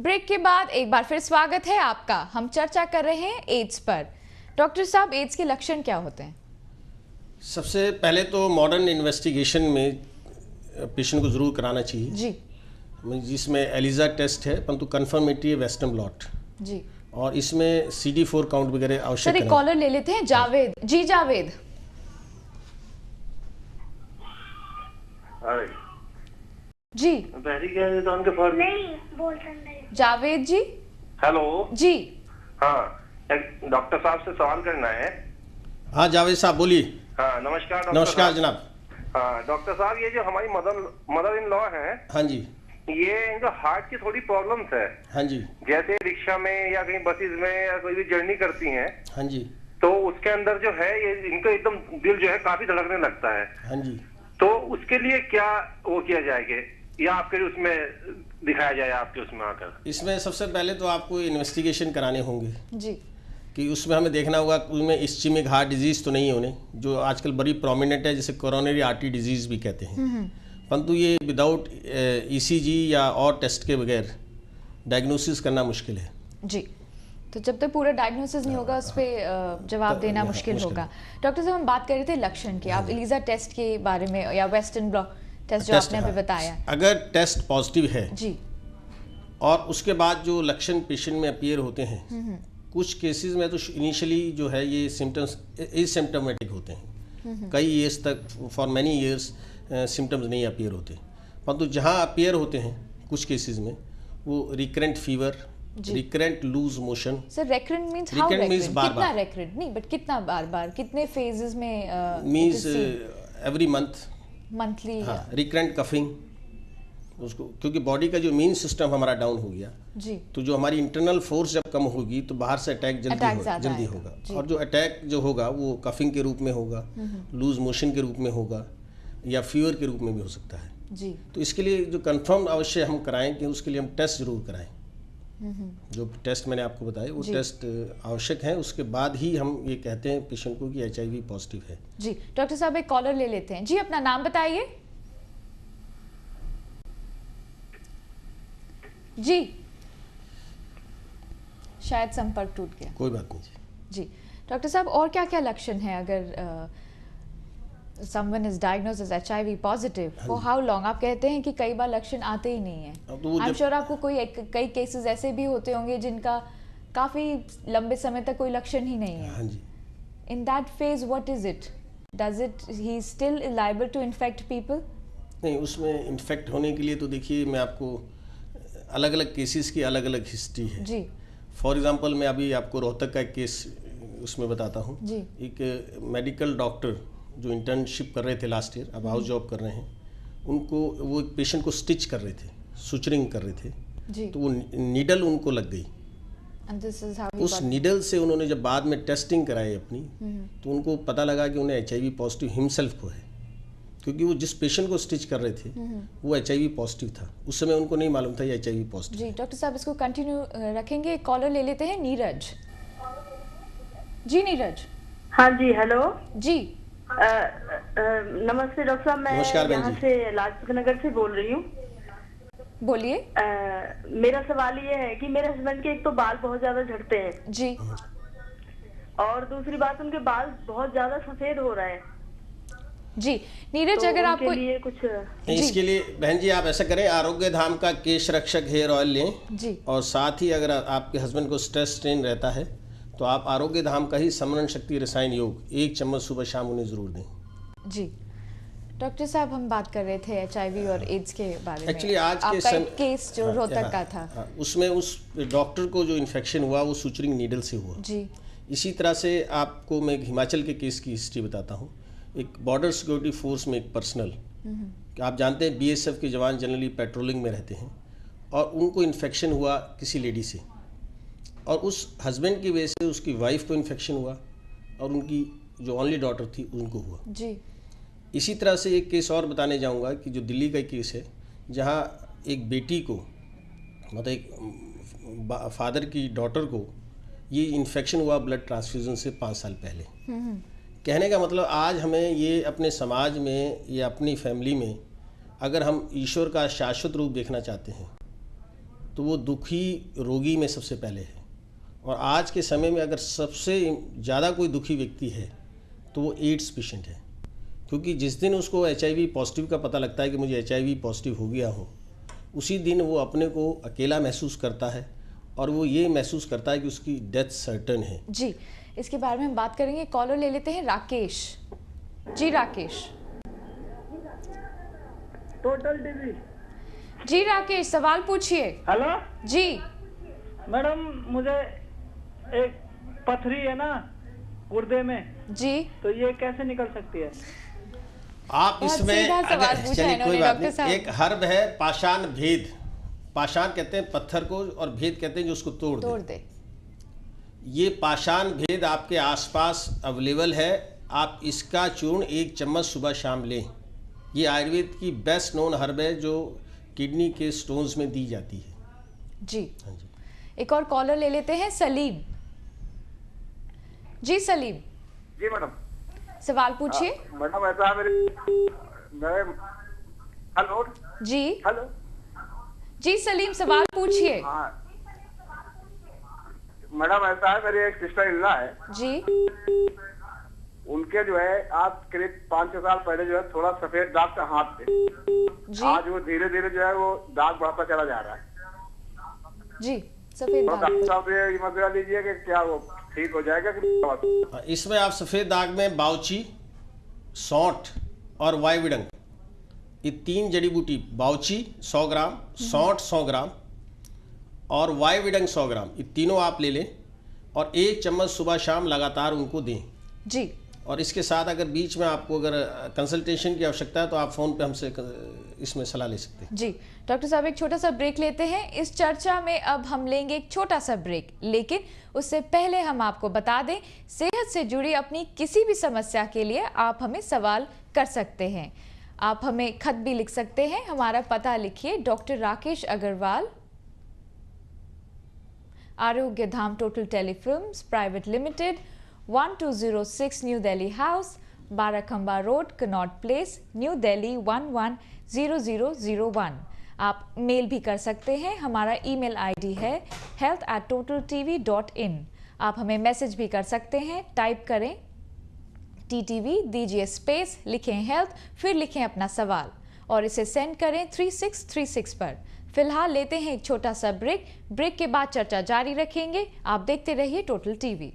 Break के बाद एक बार फिर स्वागत है आपका। हम चर्चा कर रहे हैं एड्स पर। डॉक्टर साहब, एड्स के लक्षण क्या होते हैं? सबसे पहले तो मॉडर्न इन्वेस्टिगेशन में पेशेंट को ज़रूर कराना चाहिए जी, जिसमें एलिजा टेस्ट है, परंतु कन्फर्मेटरी वेस्टर्न ब्लॉट जी। और इसमें CD4 काउंट वगैरह आवश्यक सर, एक कॉलर ले लेते हैं। जावेद जी, जावेद जी, जावेद जी। हेलो जी, हाँ, एक डॉक्टर साहब से सवाल करना है। हाँ जावेद साहब बोलिए। हाँ, नमस्कार डॉक्टर नमस्कार साहब। जनाब। हाँ डॉक्टर साहब, ये जो हमारी मदर इन लॉ है, हाँ जी, ये इनको हार्ट की थोड़ी प्रॉब्लम्स है। हाँ जी, जैसे रिक्शा में या कहीं बसेस में या कोई भी जर्नी करती हैं, हाँ जी, तो उसके अंदर जो है ये इनको एकदम दिल जो है काफी धड़कने लगता है। हाँ जी। तो उसके लिए क्या वो किया जाएगा या आपके उसमें दिखाया जाए, आपके उसमें आकर? इसमें सबसे पहले तो आपको इन्वेस्टिगेशन कराने होंगे जी। कि उसमें हमें देखना होगा कि उसमें इस्चेमिक हार्ट डिजीज़ तो नहीं होने, जो आजकल बड़ी प्रोमिनेंट है, जिसे कोरोनरी आर्टरी डिजीज़ भी कहते हैं। परंतु ये विदाउट ECG या और टेस्ट के बगैर डायग्नोसिस करना मुश्किल है। जी, तो जब तक पूरा डायग्नोसिस नहीं होगा उस पर जवाब देना मुश्किल होगा। डॉक्टर साहब, हम बात कर रहे थे लक्षण की। आप एलिजा टेस्ट के बारे में या वेस्टर्न ब्लॉट टेस्ट जो आपने अभी बताया, अगर टेस्ट पॉजिटिव है जी, और उसके बाद जो लक्षण पेशेंट में अपीयर होते हैं, कुछ केसेस में तो इनिशियली जो है ये सिम्टम्स एसिम्प्टोमेटिक होते हैं, कई ईयर्स तक फॉर मैनी ईयर्स सिम्टम्स नहीं अपीयर होते। परंतु जहाँ अपीयर होते हैं कुछ केसेस में, वो recurrent fever, recurrent loose motion. Sir recurrent means how recurrent? कितना रेकरेंट नहीं, बट कितना बार बार, कितने फेजेस में? Means every month, monthly. हाँ। रिकरेंट कफिंग, उसको क्योंकि बॉडी का जो इम्यून सिस्टम हमारा डाउन हो गया जी, तो जो हमारी इंटरनल फोर्स जब कम होगी तो बाहर से अटैक जल्दी होगा। और जो अटैक जो होगा वो कफिंग के रूप में होगा, लूज मोशन के रूप में होगा, या फीवर के रूप में भी हो सकता है जी। तो इसके लिए जो कंफर्म अवश्य हम कराएं कि उसके लिए हम टेस्ट जरूर कराएं। जो टेस्ट मैंने आपको बताए वो टेस्ट आवश्यक है, उसके बाद ही हम ये कहते हैं पेशेंट को कि HIV पॉजिटिव है। जी, डॉक्टर साहब एक कॉलर ले लेते हैं। जी, अपना नाम बताइए। जी, शायद संपर्क टूट गया। कोई बात नहीं जी, डॉक्टर साहब और क्या क्या लक्षण हैं अगर someone is diagnosed as HIV positive? for how long? आप कहते हैं कि कई बार लक्षण आते ही नहीं है। I'm sure आपको कई केसेस ऐसे भी होते होंगे जिनका काफी लंबे समय तक कोई लक्षण ही नहीं है। हाँ जी। In that phase, what is it? Does it he still liable to infect people? नहीं, उसमें इन्फेक्ट होने के लिए तो देखिए मैं आपको अलग अलग केसेस की अलग अलग हिस्ट्री है जी। फॉर एग्जांपल मैं अभी आपको रोहतक का एक केस उसमें बताता हूँ। एक मेडिकल डॉक्टर जो इंटर्नशिप कर रहे थे लास्ट ईयर, अब हाउस जॉब कर रहे हैं, उनको वो एक पेशेंट को स्टिच कर रहे थे, सुचरिंग कर रहे थे जी। तो वो नीडल उनको लग गई। And this is how उस नीडल से उन्होंने जब बाद में टेस्टिंग कराई अपनी, तो उनको पता लगा कि उन्हें HIV पॉजिटिव हिमसेल्फ को है, क्योंकि वो जिस पेशेंट को स्टिच कर रहे थे वो HIV पॉजिटिव था। उस समय उनको नहीं मालूम था ये HIV पॉजिटिव। जी, डॉक्टर साहब इसको कंटिन्यू रखेंगे। कॉलर ले लेते हैं, नीरज जी। नीरज। हाँ जी, हेलो जी। नमस्ते डॉक्टर साहब, मैं यहाँ से लाजपत नगर से बोल रही हूँ। बोलिए। मेरा सवाल ये है कि मेरे हस्बैंड के एक तो बाल बहुत ज्यादा झड़ते हैं जी, और दूसरी बात उनके बाल बहुत ज्यादा सफेद हो रहे हैं जी। नीरज, तो अगर आपको लिए कुछ इसके लिए बहन जी आप ऐसा करें, आरोग्य धाम का केश रक्षक हेयर ऑयल लें जी, और साथ ही अगर आपके हस्बैंड को स्ट्रेस स्ट्रेन रहता है तो आप आरोग्य धाम का ही समरण शक्ति रसायन योग 1 चम्मच सुबह शाम उन्हें जरूर दें। जी। डॉक्टर साहब, हम बात कर रहे थे HIV और एड्स के बारे में। एक्चुअली आज के आपका एक केस जो रोहतक का था, उसमें उस डॉक्टर को जो इन्फेक्शन हुआ वो सुचरिंग नीडल से हुआ जी। इसी तरह से आपको मैं हिमाचल के केस की हिस्ट्री बताता हूँ। एक बॉर्डर सिक्योरिटी फोर्स में एक पर्सनल, आप जानते हैं BSF के जवान जनरली पेट्रोलिंग में रहते हैं, और उनको इन्फेक्शन हुआ किसी लेडी से, और उस हस्बैंड की वजह से उसकी वाइफ को इन्फेक्शन हुआ और उनकी जो ओनली डॉटर थी उनको हुआ जी। इसी तरह से एक केस और बताने जाऊंगा कि जो दिल्ली का केस है, जहां एक बेटी को, मतलब एक फादर की डॉटर को ये इन्फेक्शन हुआ ब्लड ट्रांसफ्यूजन से 5 साल पहले। कहने का मतलब आज हमें ये अपने समाज में या अपनी फैमिली में अगर हम ईश्वर का शाश्वत रूप देखना चाहते हैं तो वो दुखी रोगी में सबसे पहले है। और आज के समय में अगर सबसे ज़्यादा कोई दुखी व्यक्ति है तो वो एड्स पेशेंट है, क्योंकि जिस दिन उसको HIV पॉजिटिव का पता लगता है कि मुझे HIV पॉजिटिव हो गया हूँ, उसी दिन वो अपने को अकेला महसूस करता है और वो ये महसूस करता है कि उसकी डेथ सर्टेन है। जी, इसके बारे में हम बात करेंगे। कॉलर ले लेते हैं राकेश। जी राकेश। Total TV. जी राकेश, सवाल पूछिए। हेलो जी मैडम, मुझे एक पथरी है ना गुर्दे में जी, तो ये कैसे निकल सकती है? आप इसमें अगर चलिए कोई बात नहीं, एक हर्ब है पाषाण भेद। पाषाण कहते हैं पत्थर को और भेद कहते हैं जो उसको तोड़ दे। ये पाषाण भेद आपके आसपास अवेलेबल है। आप इसका चूर्ण 1 चम्मच सुबह शाम लें। ये आयुर्वेद की बेस्ट नोन हर्ब है जो किडनी के स्टोन्स में दी जाती है। जी हाँ जी। एक और कॉलर ले लेते हैं, सलीम। जी सलीम। जी मैडम, सवाल पूछिए। मैडम ऐसा है मेरे हेलो जी हेलो जी सलीम, सवाल पूछिए। हाँ मैडम, ऐसा है मेरी एक सिस्टर इन लॉ है जी उनके जो है आज करीब 5-6 साल पहले जो है थोड़ा सफेद दाग था हाथ पे। जी आज वो धीरे धीरे जो है वो दाग बढ़ता चला जा रहा है। जी, सफेद तो दाग। डॉक्टर साहब ये मशवरा दीजिए कि क्या वो ठीक हो जाएगा कि? इसमें आप सफ़ेद दाग में बाउची, सौंठ और वायविडंग, ये 3 जड़ी बूटी, बाउची 100 ग्राम, सौंठ 100 ग्राम और वायविडंग 100 ग्राम, ये तीनों आप ले लें और 1 चम्मच सुबह शाम लगातार उनको दें। जी, और इसके साथ अगर बीच में आपको अगर कंसल्टेशन की आवश्यकता है तो आप फ़ोन पे हमसे इसमें सलाह ले सकते हैं। जी डॉक्टर साहब, एक छोटा सा ब्रेक लेते हैं। इस चर्चा में अब हम लेंगे एक छोटा सा ब्रेक, लेकिन उससे पहले हम आपको बता दें, सेहत से जुड़ी अपनी किसी भी समस्या के लिए आप हमें सवाल कर सकते हैं। आप हमें खत भी लिख सकते हैं। हमारा पता लिखिए, doctor Rakesh Agarwal, Arogya Dham total telefilms private limited, 1206 new Delhi house, Barakhamba road, Connaught place, new Delhi 110001। आप मेल भी कर सकते हैं। हमारा ईमेल आईडी है health@totaltv.in। आप हमें मैसेज भी कर सकते हैं। टाइप करें TTV, दीजिए स्पेस, लिखें हेल्थ, फिर लिखें अपना सवाल और इसे सेंड करें 3636 पर। फिलहाल लेते हैं एक छोटा सा ब्रेक। ब्रेक के बाद चर्चा जारी रखेंगे। आप देखते रहिए टोटल टीवी।